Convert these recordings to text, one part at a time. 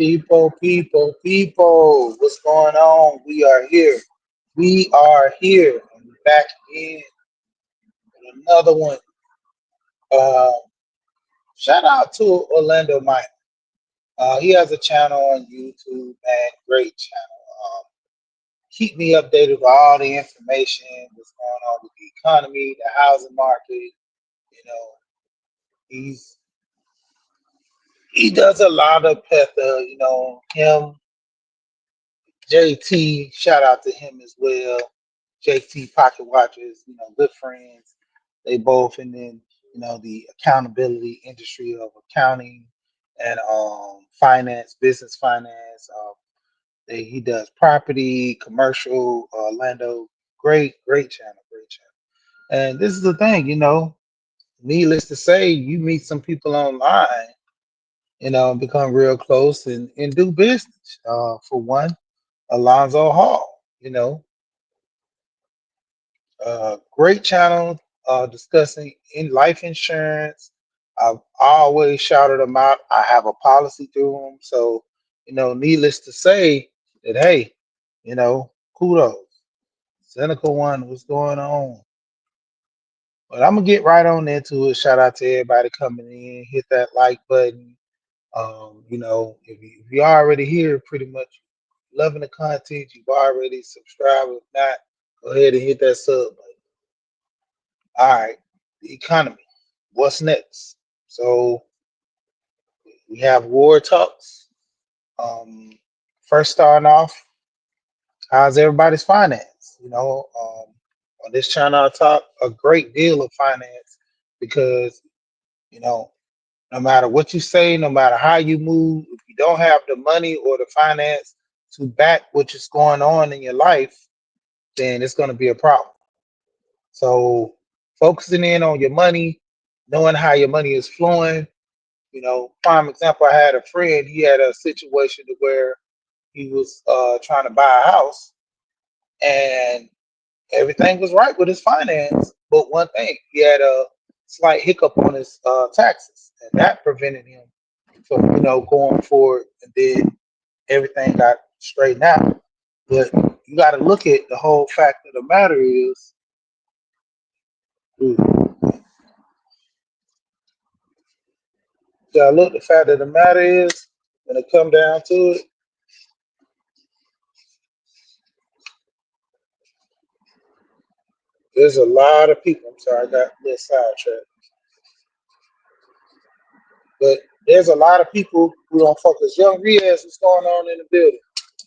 People, what's going on? We are here. We are here. And we're back again with another one. Uh, Shout out to Orlando Mike. He has a channel on YouTube, man. Great channel. Keep me updated with all the information, what's going on with the economy, the housing market. You know, he's he does a lot of petha. Him JT, shout out to him as well. JT Pocket Watchers, good friends. They both and then the accountability industry of accounting and finance, business finance. He does property, commercial, Orlando. Great channel, great channel. And this is the thing, needless to say, you meet some people online, and become real close and do business. For one, Alonzo Hall, great channel discussing in life insurance. I've always shouted them out. I have a policy through them. So, needless to say that, hey, kudos. Cynical one, what's going on? But I'm going to get right on into it. Shout out to everybody coming in. Hit that like button. If you already here, pretty much loving the content, you've already subscribed. If not, go ahead and hit that sub button. All right, the economy. What's next? So we have war talks. Um, First, starting off, how's everybody's finance? On this channel, I talk a great deal of finance because you know, no matter what you say, no matter how you move, if you don't have the money or the finance to back what is going on in your life, then it's going to be a problem. So focusing in on your money, knowing how your money is flowing. Prime example, I had a friend, he had a situation to where he was trying to buy a house and everything was right with his finance. But one thing, he had a slight hiccup on his taxes and that prevented him from, going forward. And then everything got straightened out. But you got to look at the whole fact of the matter is, look, the fact of the matter is, when it come down to it, there's a lot of people. I'm sorry, I got a little sidetracked. But there's a lot of people who don't focus. Young Riaz, what's going on in the building?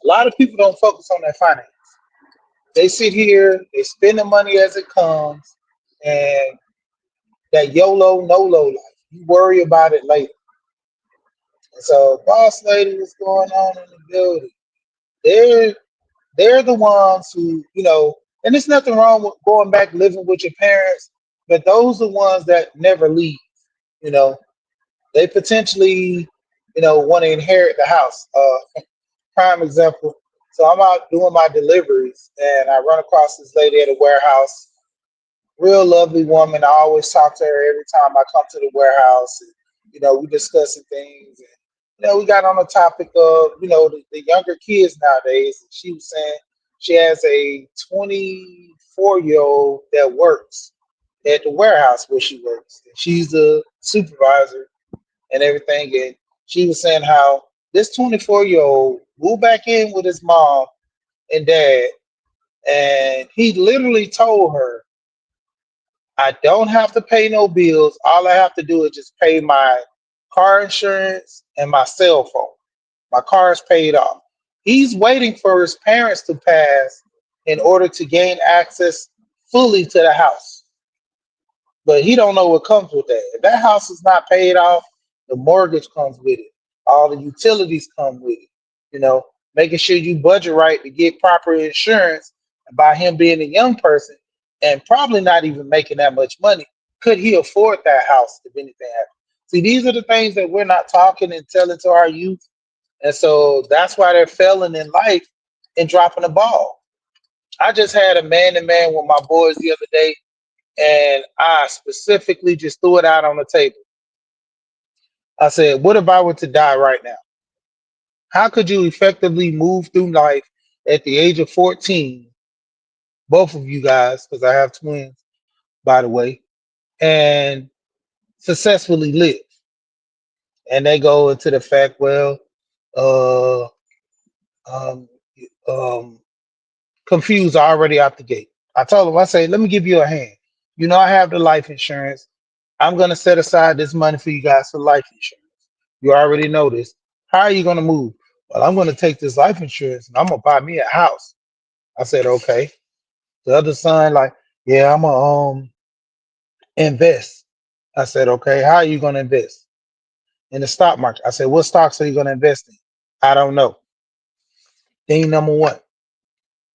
A lot of people don't focus on their finance. They sit here, they spend the money as it comes, and that YOLO, NOLO life. You worry about it later. And so, boss lady, what's going on in the building? They're they're the ones who, and there's nothing wrong with going back living with your parents, but those are the ones that never leave. You know, they potentially, want to inherit the house. Prime example. So I'm out doing my deliveries and I run across this lady at a warehouse. Real lovely woman. I always talk to her every time I come to the warehouse. And, we discussing things. And, we got on the topic of, the younger kids nowadays. And she was saying she has a 24-year-old that works at the warehouse where she works. And she's a supervisor and everything. And she was saying how this 24-year-old moved back in with his mom and dad. And he literally told her, I don't have to pay no bills. All I have to do is just pay my car insurance and my cell phone. My car is paid off. He's waiting for his parents to pass in order to gain access fully to the house. But he don't know what comes with that. If that house is not paid off, the mortgage comes with it. All the utilities come with it. Making sure you budget right to get proper insurance. And by him being a young person and probably not even making that much money, could he afford that house if anything happened? See, these are the things that we're not talking and telling to our youth. And so that's why they're failing in life and dropping the ball. I just had a man-to-man with my boys the other day, and I specifically just threw it out on the table. I said, what if I were to die right now? How could you effectively move through life at the age of 14, both of you guys, because I have twins, by the way, and successfully live? And they go into the fact, well, uh, um, um, confused already out the gate. I told them, I say, let me give you a hand. You know, I have the life insurance. I'm going to set aside this money for you guys for life insurance. You already know this. How are you going to move? Well, I'm going to take this life insurance and I'm going to buy me a house. I said, okay. The other son, like, yeah, I'm going to invest. I said, okay, how are you going to invest? In the stock market. I said, what stocks are you going to invest in? I don't know. Thing number one.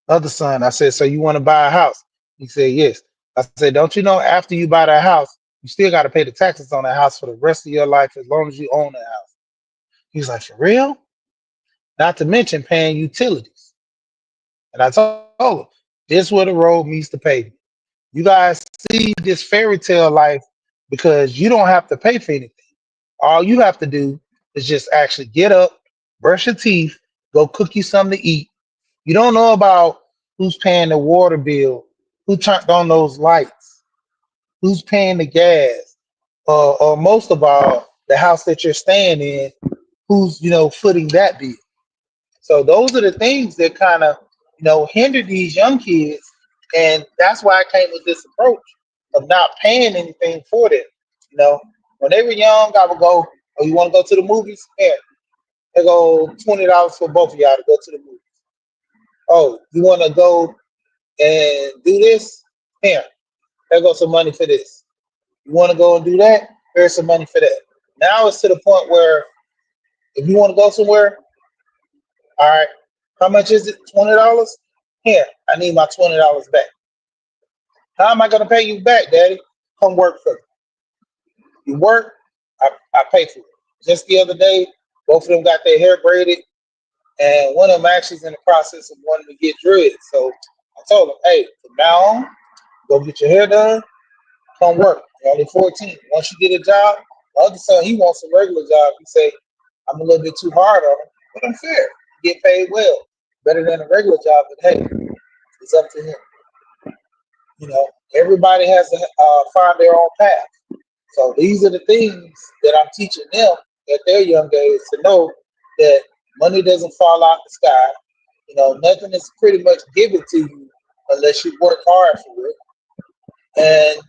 Other son, I said, so you want to buy a house? He said, yes. I said, don't you know after you buy that house, you still got to pay the taxes on that house for the rest of your life as long as you own that house? He's like, for real? Not to mention paying utilities. And I told him, this where the road meets the pavement. You guys see this fairy tale life because you don't have to pay for anything. All you have to do is just actually get up, brush your teeth, go cook you something to eat. You don't know about who's paying the water bill, who turned on those lights, who's paying the gas, or most of all, the house that you're staying in, who's footing that bill. So those are the things that kind of hinder these young kids, and that's why I came with this approach of not paying anything for them. You know, when they were young, I would go, "Oh, you want to go to the movies? Yeah, they go $20 for both of y'all to go to the movies. Oh, you want to go and do this? Here, there goes some money for this. You want to go and do that? Here's some money for that." Now it's to the point where if you want to go somewhere, all right, how much is it? $20? Here, I need my $20 back. How am I going to pay you back, Daddy? Come work for me. You work, I pay for it. Just the other day, both of them got their hair braided, and one of them actually is in the process of wanting to get dreads. So I told him, hey, from now on, go get your hair done, come work. You're only 14. Once you get a job, my other son, he wants a regular job. He say, I'm a little bit too hard on him, but I'm fair. You get paid well, better than a regular job, but hey, it's up to him. Everybody has to find their own path. So these are the things that I'm teaching them at their young age to know that money doesn't fall out the sky. Nothing is pretty much given to you unless you work hard for it. And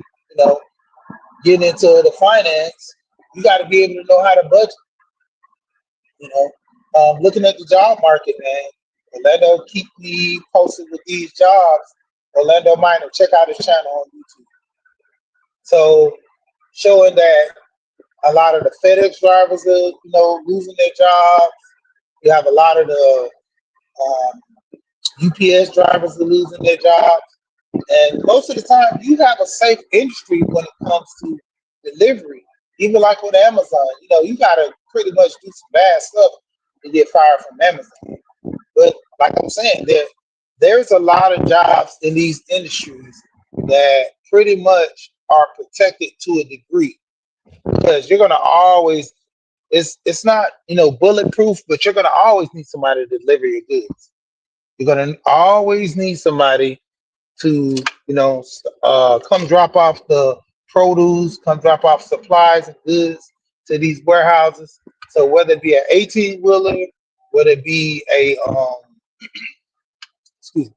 getting into the finance, you got to be able to know how to budget. Looking at the job market, man. Orlando keep me posted with these jobs. Orlando Minor, check out his channel on YouTube. So showing that a lot of the FedEx drivers are, losing their jobs. You have a lot of the UPS drivers are losing their jobs. And most of the time, you have a safe industry when it comes to delivery. Even like with Amazon, you got to pretty much do some bad stuff to get fired from Amazon. But like I'm saying, there's a lot of jobs in these industries that pretty much are protected to a degree because you're gonna always it's not bulletproof, but you're gonna always need somebody to deliver your goods. You're gonna always need somebody to come drop off the produce, come drop off supplies and goods to these warehouses. So whether it be an 18 wheeler, whether it be a excuse me,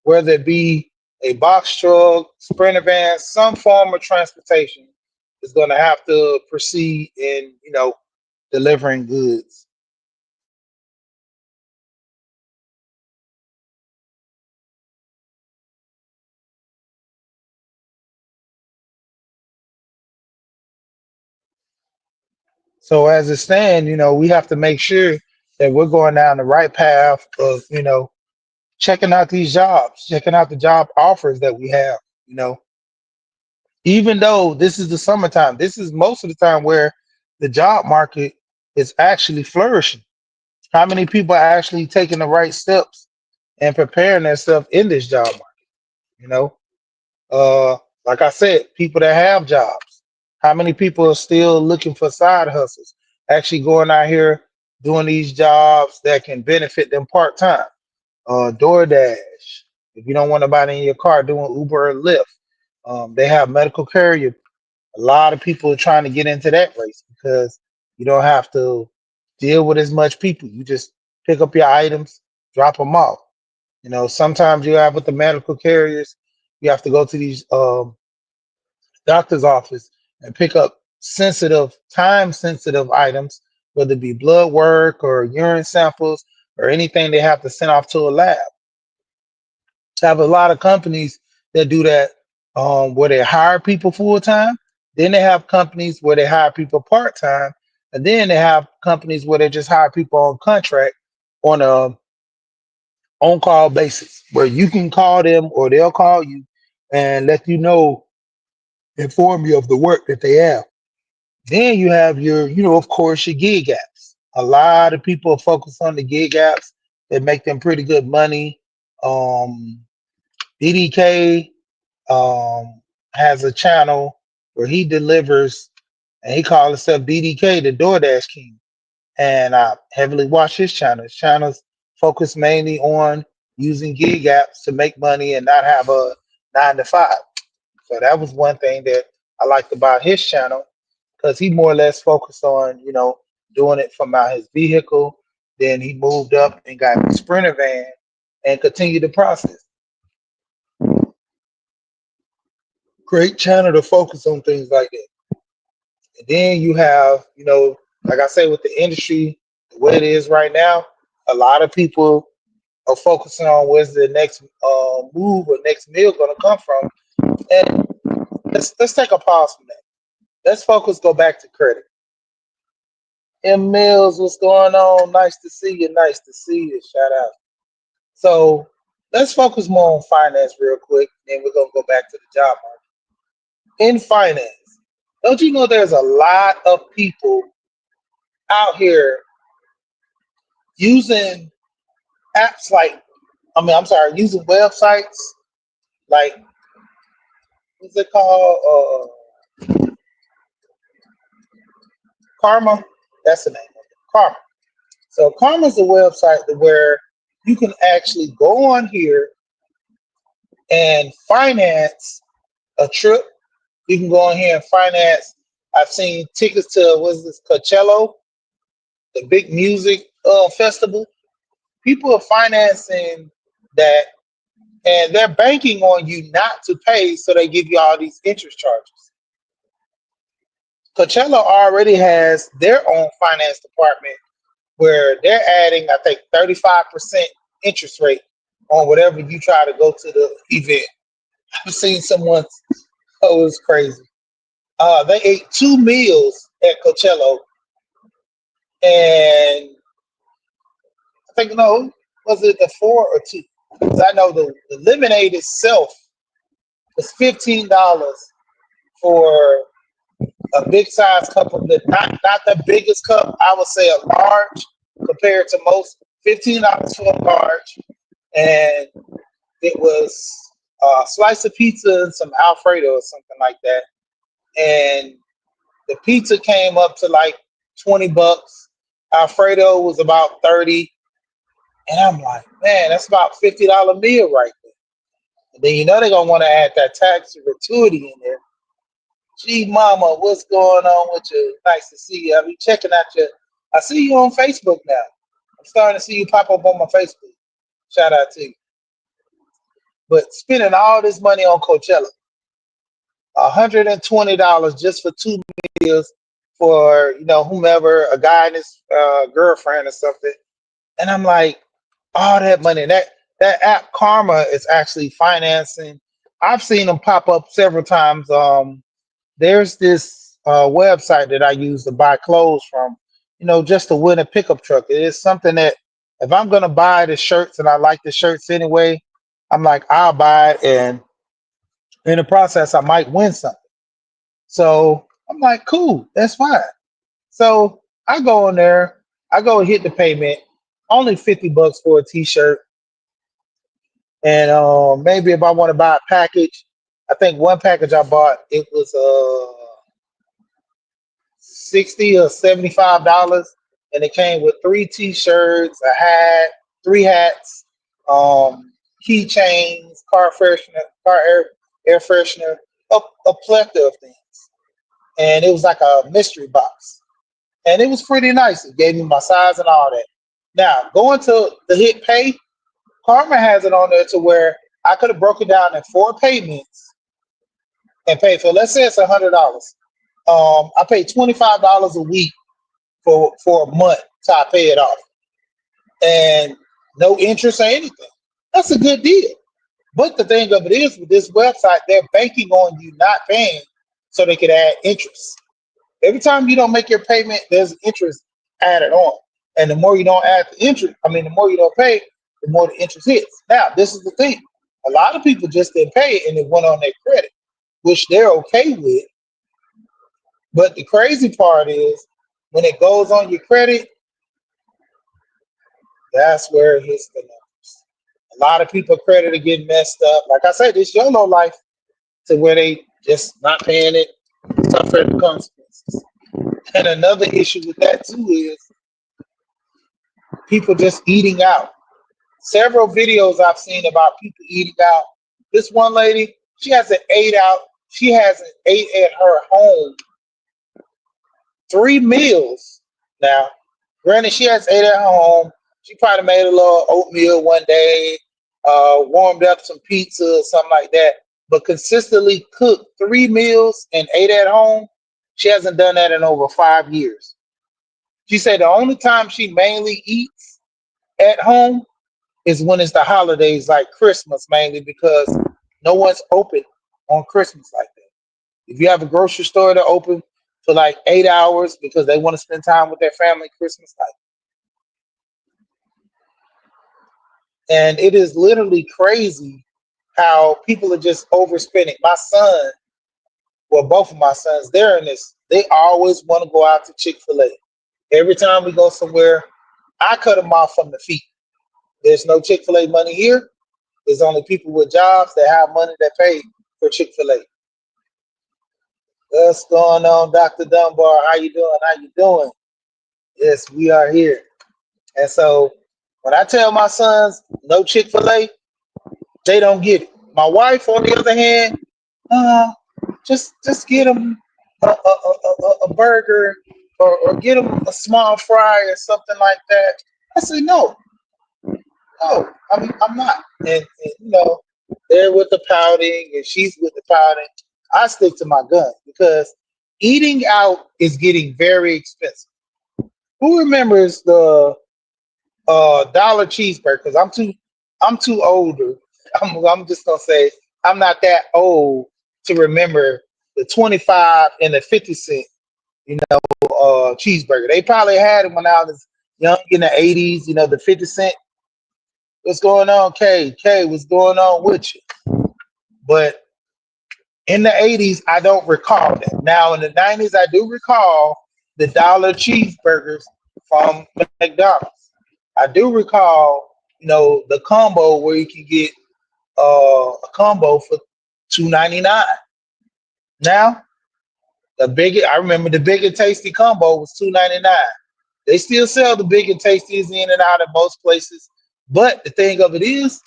whether it be a box truck, sprinter van, some form of transportation is going to have to proceed in delivering goods. So as it stands, we have to make sure that we're going down the right path of checking out these jobs, checking out the job offers that we have. You know, even though this is the summertime, this is most of the time where the job market is actually flourishing. How many people are actually taking the right steps and preparing themselves in this job market? You know, uh, like I said, people that have jobs. How many people are still looking for side hustles? Actually going out here doing these jobs that can benefit them part time. DoorDash. If you don't want nobody in your car doing Uber or Lyft, they have medical carrier. A lot of people are trying to get into that race because you don't have to deal with as much people. You just pick up your items, drop them off. Sometimes you have with the medical carriers, you have to go to these doctor's office and pick up time sensitive items, whether it be blood work or urine samples or anything they have to send off to a lab. Have a lot of companies that do that, where they hire people full time. Then they have companies where they hire people part time, and then they have companies where they just hire people on contract on a on call basis, where you can call them or they'll call you and let you know, inform you of the work that they have. Then you have of course, your gig apps. A lot of people focus on the gig apps that make them pretty good money. BDK has a channel where he delivers, and he calls himself BDK, the DoorDash King. And I heavily watch his channel. His channels focus mainly on using gig apps to make money and not have a 9 to 5. So that was one thing that I liked about his channel, because he more or less focused on, doing it from out his vehicle. Then he moved up and got a Sprinter van and continued the process. Great channel to focus on things like that. And then you have, like I say, with the industry, the way it is right now, a lot of people are focusing on where's the next move or next meal going to come from. And let's take a pause from that. Let's go back to credit. M Mills, what's going on? Nice to see you. Nice to see you. Shout out. So let's focus more on finance real quick. Then we're gonna go back to the job market. In finance, don't you know there's a lot of people out here using apps using websites like, what's it called? Karma. That's the name of it. Karma. So Karma is a website where you can actually go on here and finance a trip. You can go on here and finance. I've seen tickets to, what's this, Coachella, the big music festival. People are financing that, and they're banking on you not to pay, so they give you all these interest charges. Coachella already has their own finance department where they're adding, I think, 35% interest rate on whatever you try to go to the event. I've seen someone, oh, it was crazy. They ate 2 meals at Coachella, and I think, no, was it the 4 or 2? Because I know the lemonade itself was $15 for a big size cup of not the biggest cup. I would say a large compared to most. $15 for a large, and it was a slice of pizza and some Alfredo or something like that. And the pizza came up to like $20. Alfredo was about 30. And I'm like, man, that's about $50 meal right there. And then they're gonna want to add that tax and gratuity in there. Gee, mama, what's going on with you? Nice to see you. I'll be checking out your. I see you on Facebook now. I'm starting to see you pop up on my Facebook. Shout out to you. But spending all this money on Coachella, $120 just for 2 meals for whomever, a guy and his girlfriend or something. And I'm like, all that money. That app Karma is actually financing. I've seen them pop up several times. There's this website that I use to buy clothes from, just to win a pickup truck. It is something that if I'm gonna buy the shirts and I like the shirts anyway, I'm like, I'll buy it, and in the process I might win something. So I'm like, cool, that's fine. So I go in there, I go hit the payment, only $50 for a t-shirt. And maybe if I want to buy a package, I think one package I bought, it was $60 or $75. and it came with 3 T-shirts, a hat, 3 hats, keychains, car freshener, air freshener, a plethora of things. And it was like a mystery box, and it was pretty nice. It gave me my size and all that. Now going to the hit pay, Karma has it on there to where I could have broken down in 4 payments and paid for. Let's say it's $100. I pay $25 a week for a month till I pay it off, and no interest or anything. That's a good deal. But the thing of it is, with this website, they're banking on you not paying so they could add interest. Every time you don't make your payment, there's interest added on. And the more you don't add the interest, the more you don't pay, the more the interest hits. Now, this is the thing. A lot of people just didn't pay it and it went on their credit, which they're okay with. But the crazy part is when it goes on your credit, that's where it hits the numbers. A lot of people credit are getting messed up. Like I said, this YOLO life to where they just not paying it, suffer the consequences. And another issue with that too is people just eating out. Several videos I've seen about people eating out. This one lady, she hasn't ate out. She hasn't ate at her home 3 meals now. Granted, she has ate at her home. She probably made a little oatmeal one day, warmed up some pizza or something like that. But consistently cooked 3 meals and ate at home, she hasn't done that in over 5 years. She said the only time she mainly eats at home is when it's the holidays, like Christmas, mainly because no one's open on Christmas like that. If you have a grocery store that open for like 8 hours because they want to spend time with their family Christmas night. And it is literally crazy how people are just overspending. My son, well, both of my sons, they're in this. They always want to go out to Chick-fil-A. Every time we go somewhere, I cut them off from the feet. There's no Chick-fil-A money here. There's only people with jobs that have money that pay for Chick-fil-A. What's going on, Dr. Dunbar? How you doing? How you doing? Yes, we are here. And so when I tell my sons no Chick-fil-A, they don't get it. My wife, on the other hand, just get them a burger or get them a small fry or something like that. I say no, I'm not. And they're with the pouting and she's with the pouting. I stick to my gun because eating out is getting very expensive. Who remembers the dollar cheeseburger? Because I'm too older. I'm just gonna say I'm not that old to remember the 25 and the 50 cent, cheeseburger. They probably had it when I was young in the 80s. The 50 cent. What's going on, K? K, what's going on with you? But in the 80s, I don't recall that. Now in the 90s, I do recall the dollar cheeseburgers from McDonald's. I do recall, the combo where you can get a combo for $2.99. Now, I remember the big and tasty combo was $2.99. They still sell the big and tasties in and out at most places. But the thing of it is,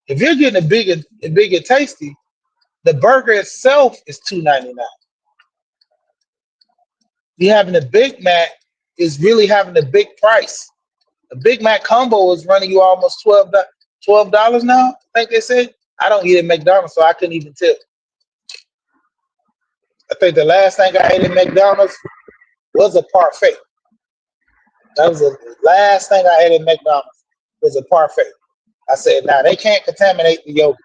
if you're getting a big and tasty, the burger itself is $2.99. You having a Big Mac is really having a big price. A Big Mac combo is running you almost $12 now. I think they said. I don't eat at McDonald's, so I couldn't even tell. I think the last thing I ate at McDonald's was a parfait. That was the last thing I ate at McDonald's was a parfait. I said, now they can't contaminate the yogurt.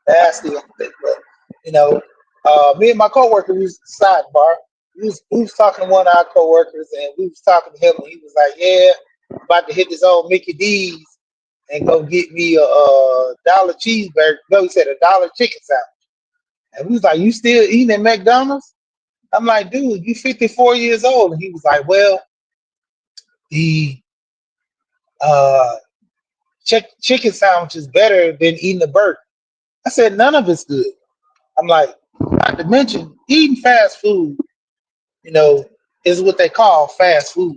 That's the only thing. But, me and my coworker, we was sidebar. We was talking to one of our coworkers, and we was talking to him, and he was like, "Yeah, I'm about to hit this old Mickey D's and go get me a dollar cheeseburger." No, he said a dollar chicken sandwich. And we was like, "You still eating at McDonald's?" I'm like, "Dude, you 54 years old." And he was like, "Well, the chicken sandwich is better than eating a burger." I said, "None of it's good." I'm like, not to mention eating fast food, is what they call fast food.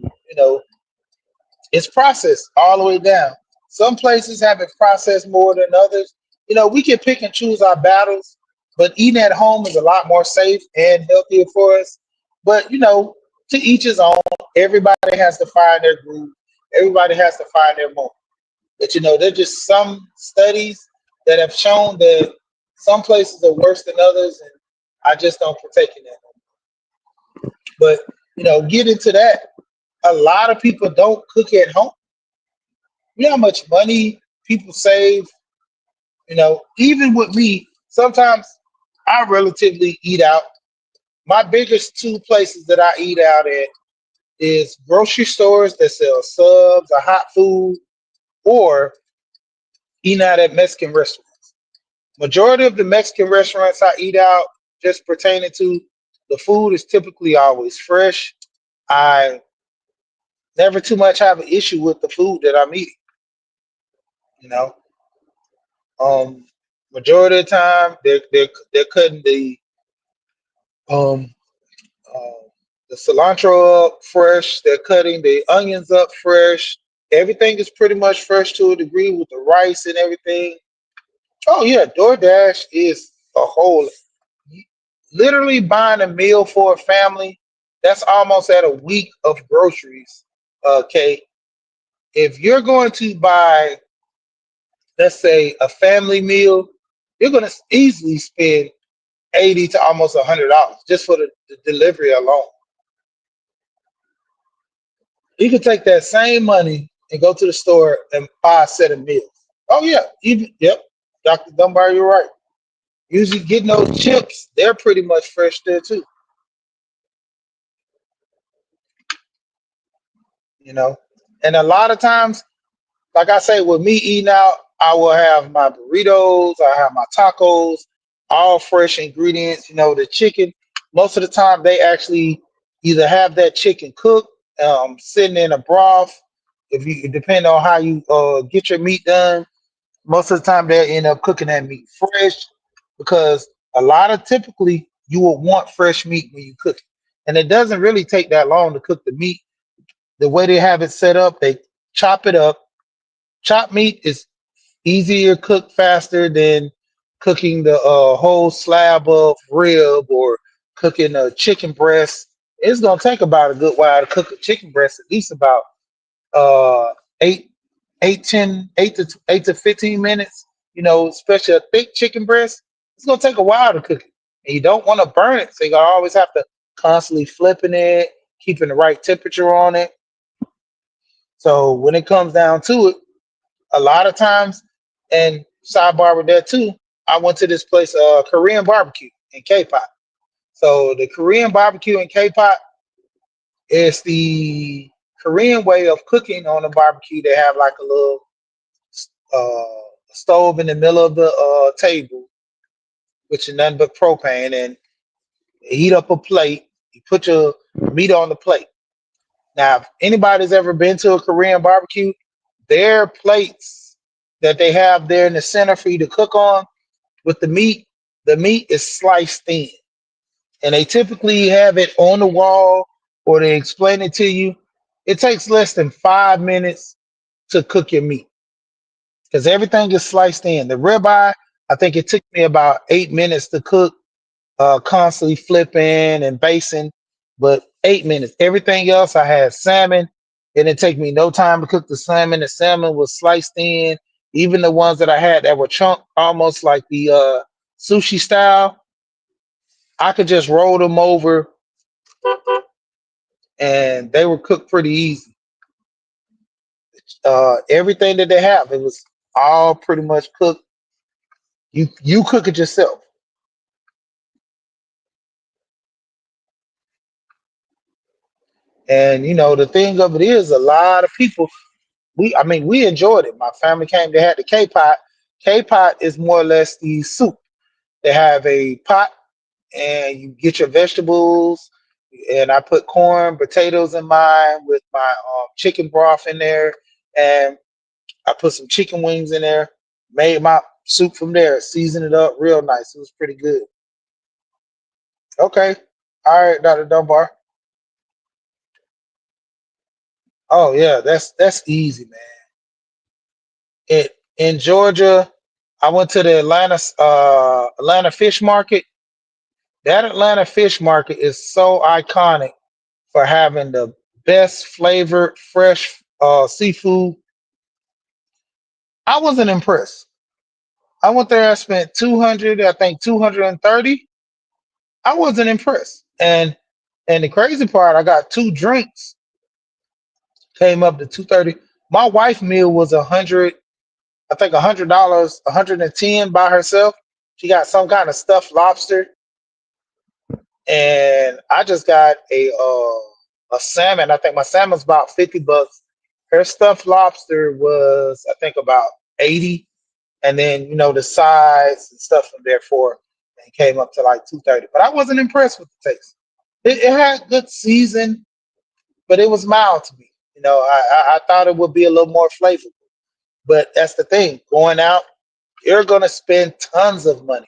It's processed all the way down. Some places have it processed more than others. We can pick and choose our battles, but eating at home is a lot more safe and healthier for us. But to each his own. Everybody has to find their groove. Everybody has to find their moment. But there's just some studies that have shown that some places are worse than others, and I just don't partake in that. But get into that. A lot of people don't cook at home. You know how much money people save. Even with me, sometimes I relatively eat out. My biggest two places that I eat out at is grocery stores that sell subs or hot food, or eating out at Mexican restaurants. Majority of the Mexican restaurants I eat out, just pertaining to the food, is typically always fresh. I never too much have an issue with the food that I'm eating. You know, um, Majority of the time they're cutting um uh, the cilantro up fresh. They're cutting the onions up fresh. Everything is pretty much fresh to a degree with the rice and everything. Oh yeah, DoorDash is a whole. Literally buying a meal for a family, that's almost at a week of groceries. Okay, if you're going to buy, let's say, a family meal, you're going to easily spend 80 to almost $100 just for the delivery alone. You can take that same money and go to the store and buy a set of meals. Oh yeah, even yep, Dr. Dunbar, you're right. Usually getting those chips, they're pretty much fresh there too. You know, and a lot of times, like I say, with me eating out, I will have my burritos, I have my tacos, all fresh ingredients. The chicken, most of the time they actually either have that chicken cooked, sitting in a broth. If you depend on how you get your meat done, most of the time they end up cooking that meat fresh, because a lot of typically you will want fresh meat when you cook it, and it doesn't really take that long to cook the meat. The way they have it set up, they chop it up. Chopped meat is easier cooked faster than cooking the whole slab of rib or cooking a chicken breast. It's gonna take about a good while to cook a chicken breast, at least about uh eight, 8 to 15 minutes. Especially a thick chicken breast, it's gonna take a while to cook it, and you don't want to burn it, so you gotta always have to constantly flipping it, keeping the right temperature on it. So when it comes down to it, a lot of times, and sidebar with that too, I went to this place, Korean barbecue in K-pop. So the Korean barbecue in K-pop is the Korean way of cooking on a barbecue. They have like a little stove in the middle of the table, which is nothing but propane, and heat up a plate. You put your meat on the plate. Now, if anybody's ever been to a Korean barbecue, their plates that they have there in the center for you to cook on with the meat is sliced thin. And they typically have it on the wall, or they explain it to you. It takes less than 5 minutes to cook your meat because everything is sliced in. The ribeye, I think it took me about 8 minutes to cook, constantly flipping and basting, but 8 minutes. Everything else, I had salmon. It didn't take me no time to cook the salmon. The salmon was sliced in. Even the ones that I had that were chunked, almost like the sushi style, I could just roll them over, and they were cooked pretty easy. Everything that they have, it was all pretty much cooked. You cook it yourself. And the thing of it is, a lot of people, we enjoyed it. My family came, they had the K-pot. K-pot is more or less the soup. They have a pot, and you get your vegetables, and I put corn, potatoes in mine with my chicken broth in there, and I put some chicken wings in there, made my soup from there, seasoned it up real nice. It was pretty good. Okay. All right, Dr. Dunbar. Oh yeah, that's easy, man. In Georgia, I went to the Atlanta fish market. That Atlanta fish market is so iconic for having the best flavored fresh seafood. I wasn't impressed. I went there, I spent 200, I think 230. I wasn't impressed. And the crazy part, I got two drinks, came up to 230. My wife meal was 100, I think $100, 110 by herself. She got some kind of stuffed lobster, and I just got a salmon. I think my salmon's about $50. Her stuffed lobster was, I think, about 80, and then the sides and stuff from there for and came up to like 230. But I wasn't impressed with the taste. It had good season, but it was mild to me. I thought it would be a little more flavorful. But that's the thing. Going out, you're gonna spend tons of money.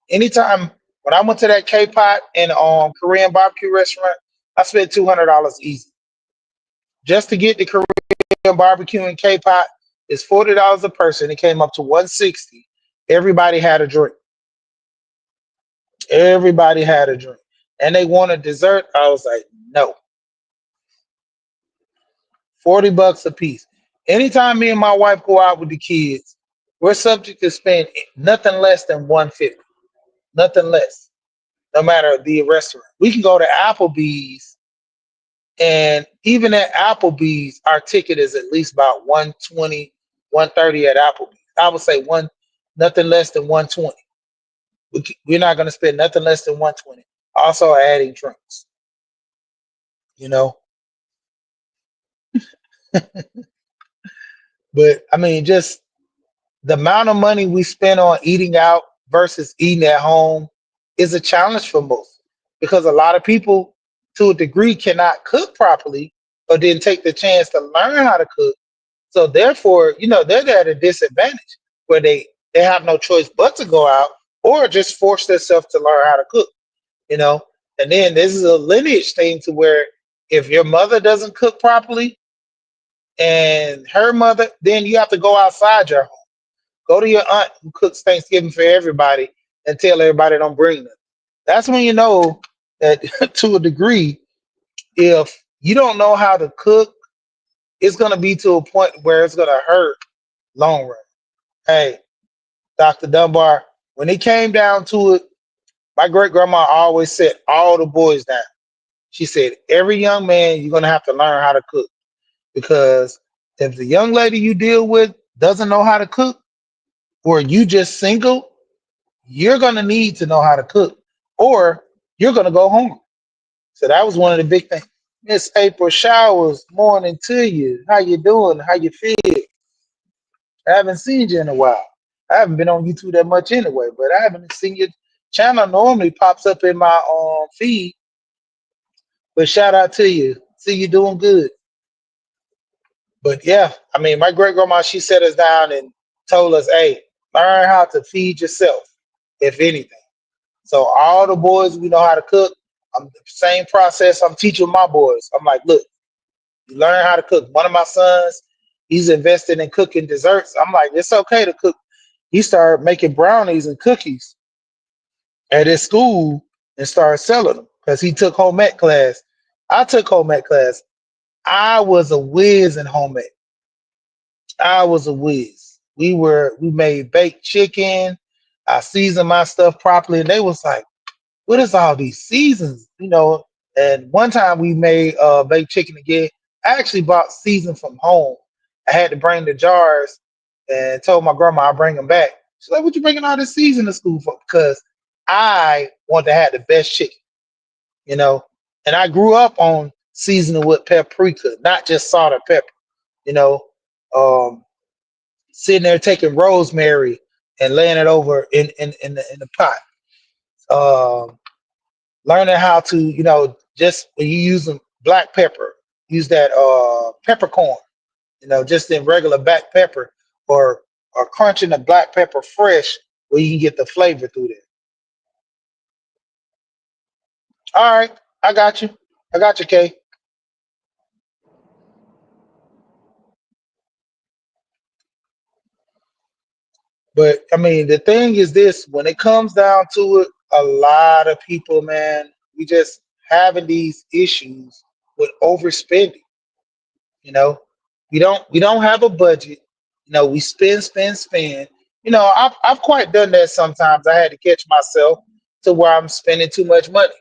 Anytime when I went to that K pot and Korean barbecue restaurant, I spent $200 easy just to get the Korean barbecue and K pot. Is $40 a person. It came up to 160. Everybody had a drink. Everybody had a drink, and they wanted dessert. I was like, no, $40 a piece. Anytime me and my wife go out with the kids, we're subject to spend nothing less than 150. Nothing less. No matter the restaurant. We can go to Applebee's, and even at Applebee's, our ticket is at least about 120, 130 at Applebee's. I would say nothing less than 120. We're not going to spend nothing less than 120. Also adding drinks, you know. But I mean, just the amount of money we spend on eating out versus eating at home is a challenge for most because a lot of people, to a degree, cannot cook properly or didn't take the chance to learn how to cook. So therefore, they're at a disadvantage where they have no choice but to go out or just force themselves to learn how to cook. You know, and then this is a lineage thing to where if your mother doesn't cook properly and her mother, then you have to go outside your home. Go to your aunt who cooks Thanksgiving for everybody and tell everybody don't bring them. That's when you know that to a degree, if you don't know how to cook, it's gonna be to a point where it's gonna hurt long run. Hey, Dr. Dunbar, when it came down to it, my great grandma always said all the boys down. She said, every young man, you're gonna have to learn how to cook because if the young lady you deal with doesn't know how to cook, or you just single, you're gonna need to know how to cook, or you're gonna go home. So that was one of the big things. Miss April Showers, morning to you. How you doing? How you feel? I haven't seen you in a while. I haven't been on YouTube that much anyway, but I haven't seen your channel. Normally pops up in my feed. But shout out to you. See you doing good. But yeah, I mean, my great grandma, she set us down and told us, hey, learn how to feed yourself, if anything. So all the boys, we know how to cook. I'm the same process I'm teaching my boys. I'm like, look, you learn how to cook. One of my sons, he's invested in cooking desserts. I'm like, it's okay to cook. He started making brownies and cookies at his school and started selling them because he took home ec class. I took home ec class. I was a whiz in home ec. I was a whiz. We made baked chicken. I seasoned my stuff properly, and they was like, what is all these seasons? And one time we made baked chicken again. I actually bought season from home. I had to bring the jars and told my grandma I'd bring them back. She's like, what you bringing all this season to school for? Because I want to have the best chicken, you know. And I grew up on seasoning with paprika, not just salt and pepper, you know. Um, Sitting there taking rosemary and laying it over in the pot. Um, Learning how to, just when you use black pepper, use that peppercorn, just in regular black pepper or crunching the black pepper fresh where you can get the flavor through there. All right, I got you. I got you, Kay. But I mean, the thing is this: when it comes down to it, a lot of people, man, we just having these issues with overspending. You know, we don't have a budget. We spend, spend, spend. I've quite done that sometimes. I had to catch myself to where I'm spending too much money.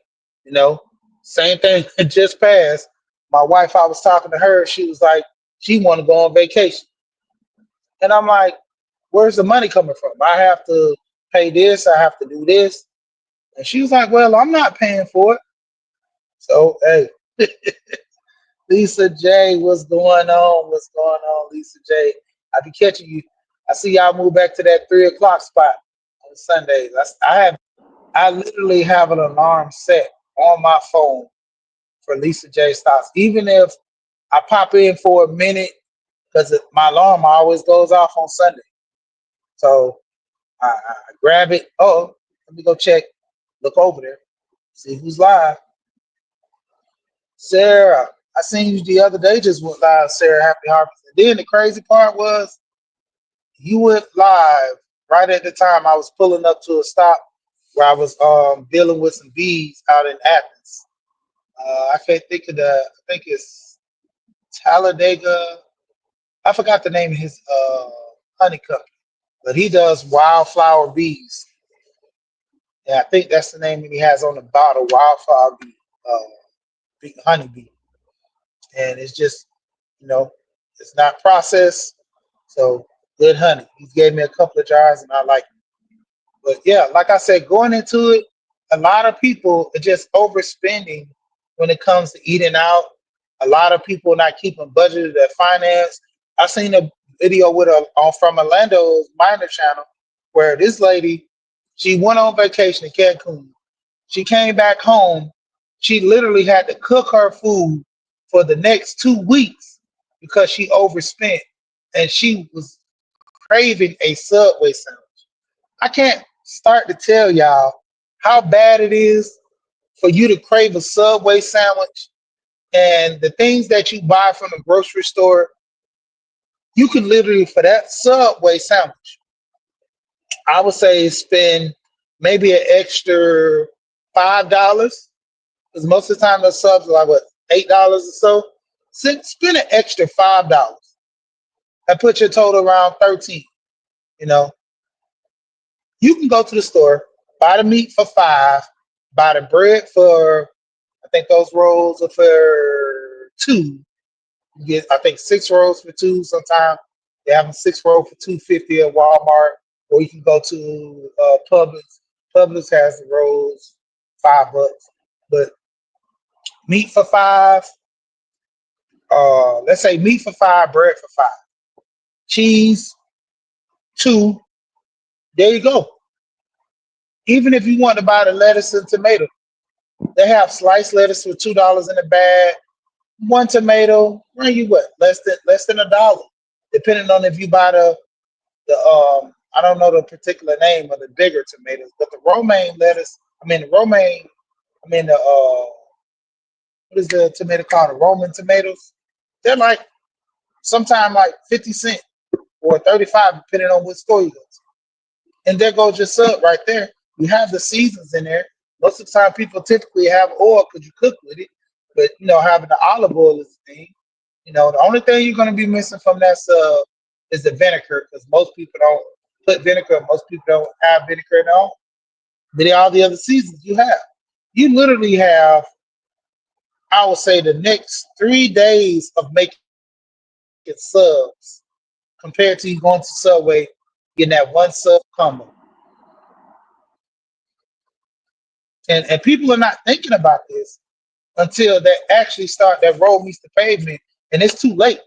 You know, same thing just passed. My wife, I was talking to her. She was like, she want to go on vacation, and I'm like, where's the money coming from? I have to pay this. I have to do this, and she was like, well, I'm not paying for it. So hey, Lisa J, what's going on? What's going on, Lisa J? I be catching you. I see y'all move back to that 3 o'clock spot on Sundays. I literally have an alarm set on my phone for Lisa J stocks. Even if I pop in for a minute, because my alarm always goes off on Sunday. So I grab it. Oh, let me go check. Look over there. See who's live. Sarah, I seen you the other day just went live, Sarah Happy Harvest. And then the crazy part was you went live right at the time I was pulling up to a stop where I was dealing with some bees out in Athens. I can't think of I think it's Talladega. I forgot the name of his honey company, but he does wildflower bees. Yeah, I think that's the name that he has on the bottle, wildflower bee, big honey bee. And it's just, you know, it's not processed. So good honey. He gave me a couple of jars and I like it. But yeah, like I said, going into it, a lot of people are just overspending when it comes to eating out. A lot of people not keeping budgeted their finance. I seen a video with from Orlando's minor channel where this lady, she went on vacation in Cancun. She came back home. She literally had to cook her food for the next 2 weeks because she overspent and she was craving a Subway sandwich. I can't start to tell y'all how bad it is for you to crave a Subway sandwich and the things that you buy from the grocery store. You can literally, for that Subway sandwich, I would say spend maybe an extra $5 because most of the time those subs are like what $8 or so. Spend an extra $5. That puts your total around 13. You know, you can go to the store, buy the meat for 5, buy the bread for I think those rolls are for 2. You get I think 6 rolls for 2. Sometimes they have a 6 roll for 250 at Walmart, or you can go to Publix. Publix has the rolls $5, but meat for 5. Let's say meat for 5, bread for 5, cheese 2. There you go. Even if you want to buy the lettuce and tomato, they have sliced lettuce for $2 in a bag. One tomato, bring you what? Less than $1, depending on if you buy the I don't know the particular name of the bigger tomatoes, but the romaine lettuce. I mean the romaine. I mean the what is the tomato called? The Roman tomatoes. They're like sometimes like 50 cents or 35, depending on what store you go to. And there goes your sub right there. You have the seasons in there. Most of the time, people typically have oil because you cook with it. But having the olive oil is the thing. The only thing you're going to be missing from that sub is the vinegar because most people don't put vinegar. Most people don't have vinegar at all. But all the other seasons you have, you literally have, I would say, the next 3 days of making subs compared to you going to Subway getting that one sub combo. And people are not thinking about this until they actually start that road meets the pavement and it's too late.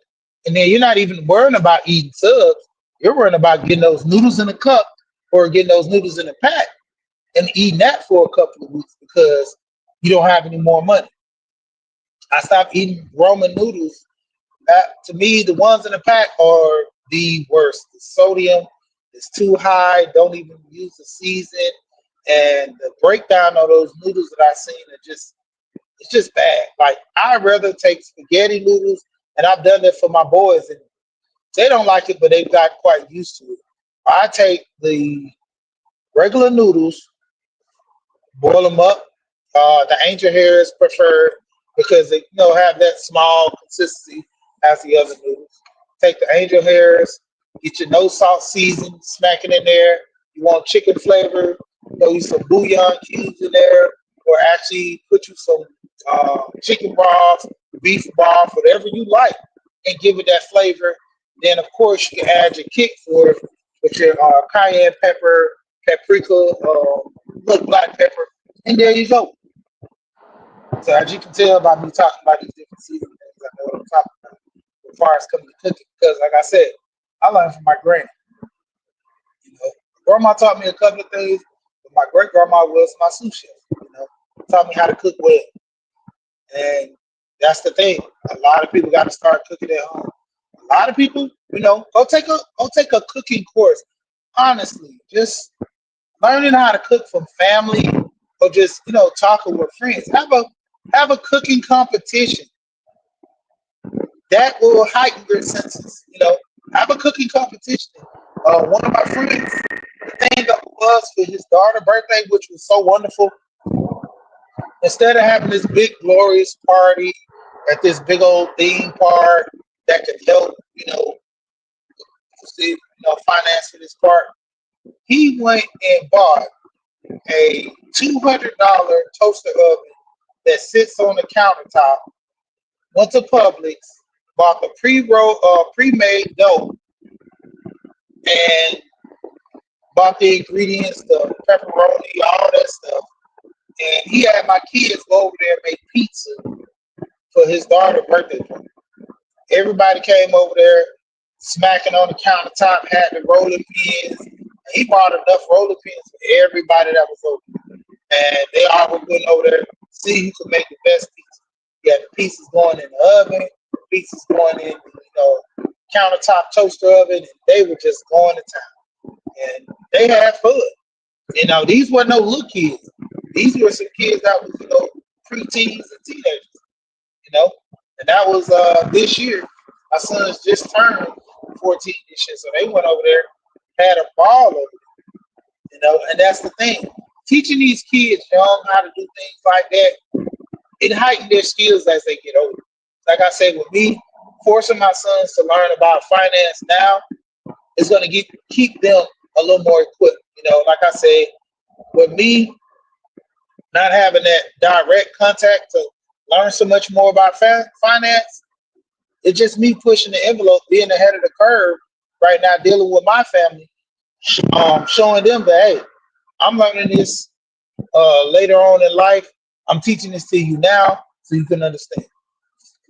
And then you're not even worrying about eating subs. You're worrying about getting those noodles in a cup or getting those noodles in a pack and eating that for a couple of weeks because you don't have any more money. I stopped eating Roman noodles. To me, the ones in the pack are the worst. The sodium is too high. Don't even use the season. And the breakdown of those noodles that I've seen are it's just bad. Like I'd rather take spaghetti noodles, and I've done that for my boys, and they don't like it, but they've got quite used to it. I take the regular noodles, boil them up. The angel hair is preferred because they have that small consistency as the other noodles. Take the angel hairs, get your no salt season, smack it in there. You want chicken flavor, use some bouillon cubes in there, or actually put you some chicken broth, beef broth, whatever you like, and give it that flavor. Then of course you can add your kick for it with your cayenne pepper, paprika, little black pepper, and there you go. So as you can tell by me talking about these different season things, I know what I'm talking about as far as coming to cooking. Because like I said, I learned from my granny. Grandma taught me a couple of things, but my great grandma was my sous chef. Taught me how to cook well, and that's the thing. A lot of people got to start cooking at home. A lot of people, go take a cooking course. Honestly, just learning how to cook from family or just talking with friends. Have a cooking competition that will heighten your senses. Have a cooking competition. One of my friends, the thing that was for his daughter's birthday, which was so wonderful, instead of having this big glorious party at this big old theme park that could help, finance for this park, he went and bought a $200 toaster oven that sits on the countertop. Went to Publix, bought the pre-made dough, and bought the ingredients, the pepperoni, all that stuff. And he had my kids go over there and make pizza for his daughter's birthday. Everybody came over there, smacking on the countertop, had the rolling pins. He bought enough rolling pins for everybody that was over. And they all were putting over there, see who could make the best pizza. You had the pieces going in the oven, pieces going in the countertop toaster oven, and they were just going to town. And they had fun. These were no little kids. These were some kids that was, preteens and teenagers, And that was this year. My sons just turned 14 this year, so they went over there, had a ball over there, and that's the thing. Teaching these kids young how to do things like that, it heightens their skills as they get older. Like I said, with me, forcing my sons to learn about finance now is going to keep them a little more equipped. Like I said, with me not having that direct contact to learn so much more about finance, it's just me pushing the envelope, being ahead of the curve right now, dealing with my family, showing them that, hey, I'm learning this later on in life. I'm teaching this to you now so you can understand.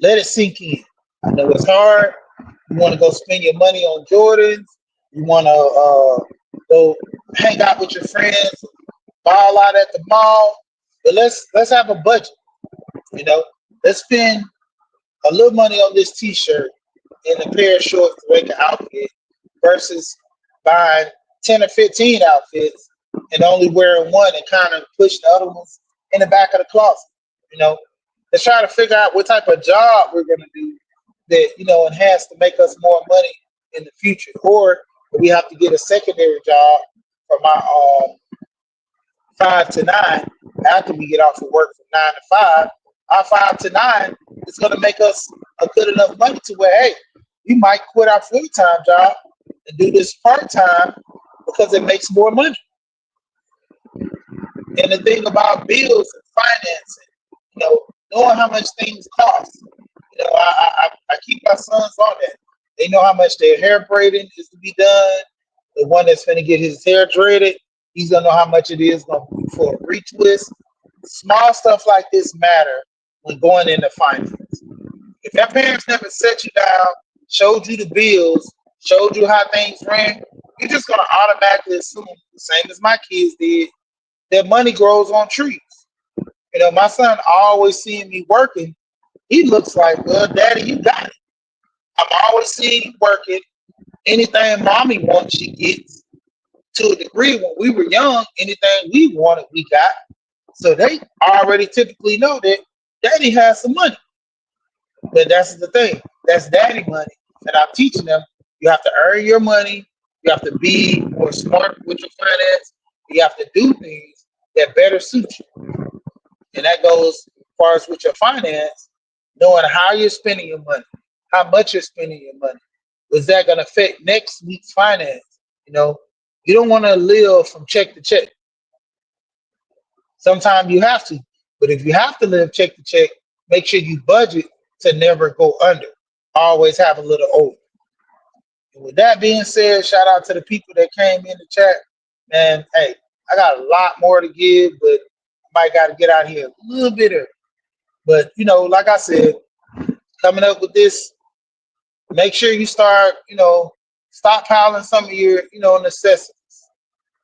Let it sink in. I know it's hard. You want to go spend your money on Jordans. You want to go hang out with your friends, ball out at the mall. But let's have a budget. Let's spend a little money on this T-shirt and a pair of shorts to make an outfit versus buying 10 or 15 outfits and only wearing one and kind of push the other ones in the back of the closet. Let's try to figure out what type of job we're going to do that enhance to make us more money in the future, or we have to get a secondary job from our 5 to 9 after we get off of work from 9 to 5. Our 5 to 9 is going to make us a good enough money to where, hey, we might quit our full-time job and do this part-time because it makes more money. And the thing about bills and financing, knowing how much things cost. I keep my sons on that. They know how much their hair braiding is to be done. The one that's going to get his hair dreaded, he's going to know how much it is going to be for a retwist. Small stuff like this matter when going into finance. If your parents never set you down, showed you the bills, showed you how things ran, you're just going to automatically assume, the same as my kids did, that money grows on trees. My son always seeing me working. He looks like, well, Daddy, you got it. I'm always seeing you working. Anything mommy wants, she gets. To a degree, when we were young, anything we wanted, we got. So they already typically know that Daddy has some money. But that's the thing. That's Daddy money. And I'm teaching them, you have to earn your money. You have to be more smart with your finance. You have to do things that better suit you. And that goes as far as with your finance, knowing how you're spending your money, how much you're spending your money. Is that going to affect next week's finance? You know, you don't want to live from check to check. Sometimes you have to, but if you have to live check to check, make sure you budget to never go under. Always have a little over. And with that being said, shout out to the people that came in the chat. Man, hey, I got a lot more to give, but I might got to get out here a little bit early. But like I said, coming up with this, make sure you start, stockpiling some of your, necessities.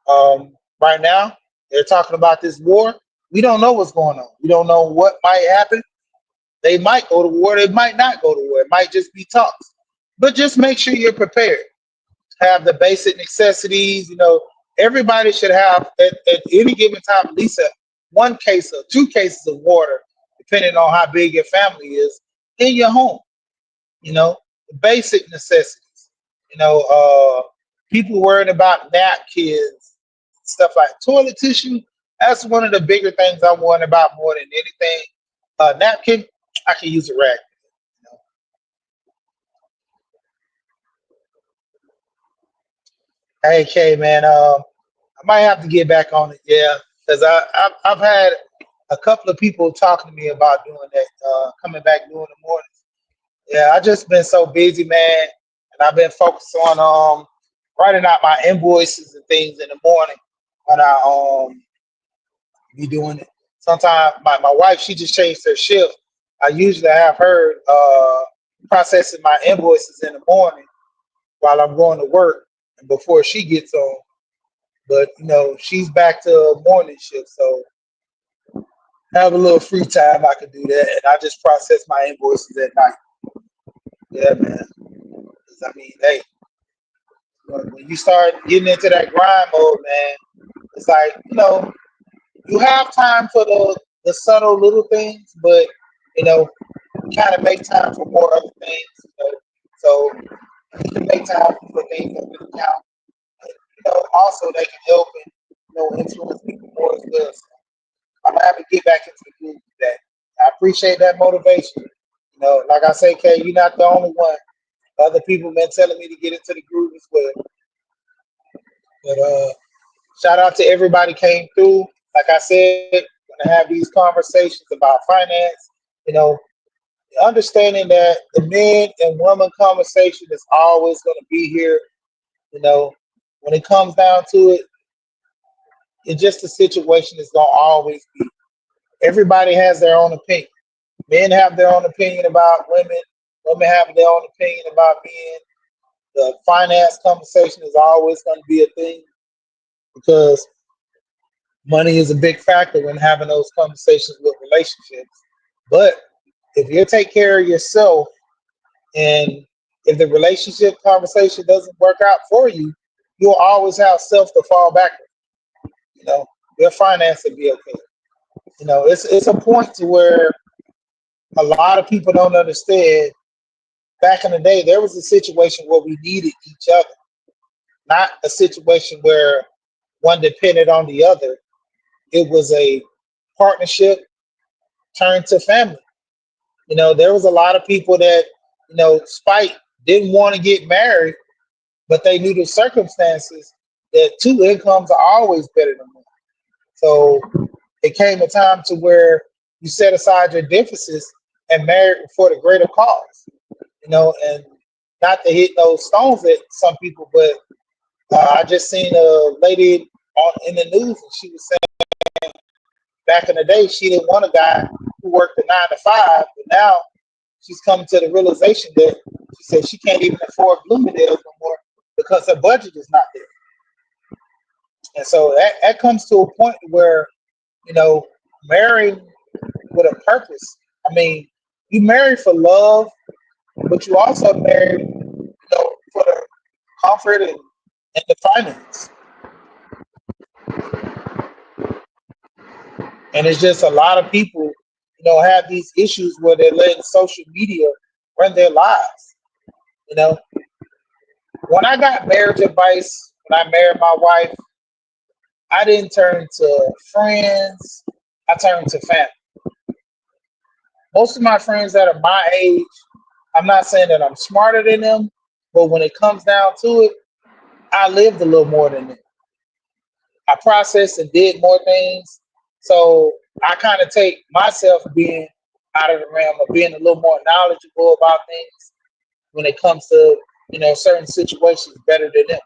Right now, they're talking about this war. We don't know what's going on. We don't know what might happen. They might go to war. They might not go to war. It might just be talks. But just make sure you're prepared. Have the basic necessities. Everybody should have at any given time at least one case or two cases of water, depending on how big your family is, in your home. The basic necessities. People worried about napkins, stuff like toilet tissue. That's one of the bigger things I'm worried about more than anything. Napkin, I can use a rag. You know. Hey, Kay, man, I might have to get back on it, yeah, because I've had a couple of people talking to me about doing that, coming back doing the mornings. Yeah, I just been so busy, man, and I've been focused on writing out my invoices and things in the morning when I be doing it. Sometimes my wife, she just changed her shift. I usually have her processing my invoices in the morning while I'm going to work and before she gets on. But she's back to morning shift, so have a little free time I can do that, and I just process my invoices at night. Yeah, man. 'Cause, I mean, hey, when you start getting into that grind mode, man, it's like you have time for the subtle little things, but kind of make time for more other things. So you can make time for things that really count. But, also they can help and influence people more as well. So I'm gonna have to get back into the group with that. I appreciate that motivation. Like I say, Kay, you're not the only one. Other people been telling me to get into the group as well. But shout out to everybody came through. Like I said, gonna have these conversations about finance. You know, understanding that the men and women conversation is always going to be here. You know, when it comes down to it, it's just a situation that's going to always be. Everybody has their own opinion. Men have their own opinion about women. Women have their own opinion about men. The finance conversation is always going to be a thing because money is a big factor when having those conversations with relationships. But if you take care of yourself and if the relationship conversation doesn't work out for you, you'll always have self to fall back on. Your finance will be okay. It's a point to where a lot of people don't understand. Back in the day, there was a situation where we needed each other, not a situation where one depended on the other. It was a partnership turned to family. There was a lot of people that, spite didn't want to get married, but they knew the circumstances that two incomes are always better than one. So it came a time to where you set aside your differences and married for the greater cause. And not to hit those stones at some people, but I just seen a lady in the news, and she was saying back in the day she didn't want a guy who worked a 9 to 5, but now she's coming to the realization that she said she can't even afford Bloomingdale's no more because her budget is not there. And so that comes to a point where, marrying with a purpose. I mean, you marry for love, but you also marry, for the comfort and the finance. And it's just a lot of people, have these issues where they're letting social media run their lives. You know, When I got marriage advice, when I married my wife, I didn't turn to friends. I turned to family. Most of my friends that are my age, I'm not saying that I'm smarter than them, but when it comes down to it, I lived a little more than them. I processed and did more things. So I kind of take myself being out of the realm of being a little more knowledgeable about things when it comes to, certain situations better than them.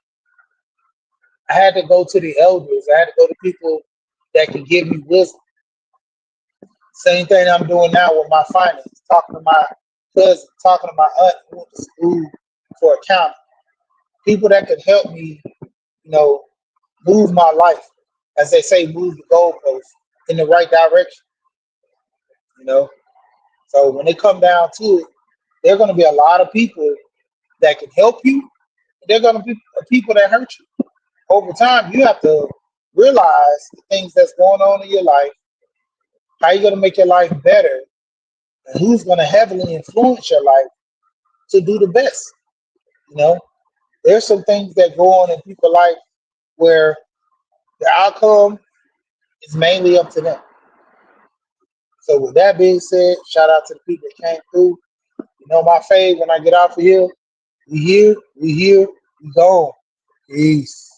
I had to go to the elders. I had to go to people that can give me wisdom. Same thing I'm doing now with my finance, talking to my cousin, talking to my aunt who went to school for accounting. People that could help me, you know, move my life, as they say, move the goalpost in the right direction. You know, so when it come down to it, there are going to be a lot of people that can help you. There are going to be people that hurt you. Over time, you have to realize the things that's going on in your life, how you're going to make your life better, and who's going to heavily influence your life to do the best. You know, there's some things that go on in people's life where the outcome is mainly up to them. So with that being said, shout out to the people that came through. You know my fave when I get off of here. We here, we gone. Peace.